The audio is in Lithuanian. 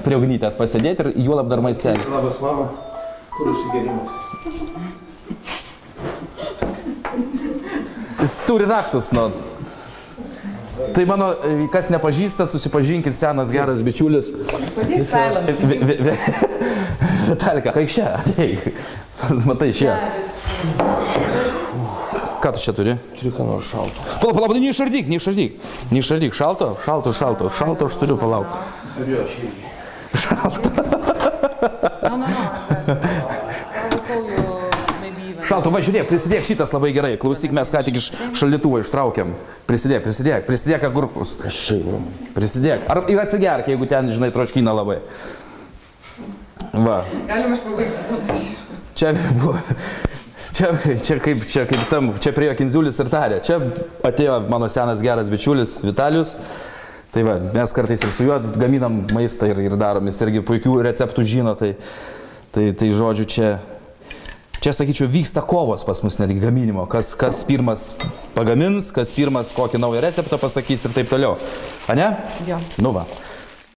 Prie ugnytės pasėdėti ir juolab dar maistelį. Labas, mama. Kur užsigėrimas? Jis turi raktus, nu. Tai mano, kas nepažįsta, susipažinkit, senas geras bičiulis. Padėk silent. Vitalika, kaik čia, ateik. Matai, čia. Ką tu čia turi? Turiu ką nors šalto. Palauk, neišardyk. Neišardyk, šalto, aš turiu, palauk. Turiu aš irgi. Šalto. No. Šalto, va, žiūrėk, prisidėk, šitas labai gerai. Klausyk, mes ką tik iš šaldytuvo ištraukiam. Prisidėk agurkus. Prisidėk. Ir atsigerk, jeigu ten, žinai, troškina labai. Va. Galima aš pabaigti. Čia prie jo Kindziulis ir tarė. Čia atėjo mano senas geras bičiulis Vitalijus. Tai va, mes kartais ir su juo gaminam maistą ir darom. Jis irgi puikių receptų žino. Tai žodžiu, čia sakyčiau, vyksta kovos pas mus netgi gaminimo. Kas pirmas pagamins, kas pirmas kokį naują receptą pasakys ir taip toliau. A ne? Jo. Nu va.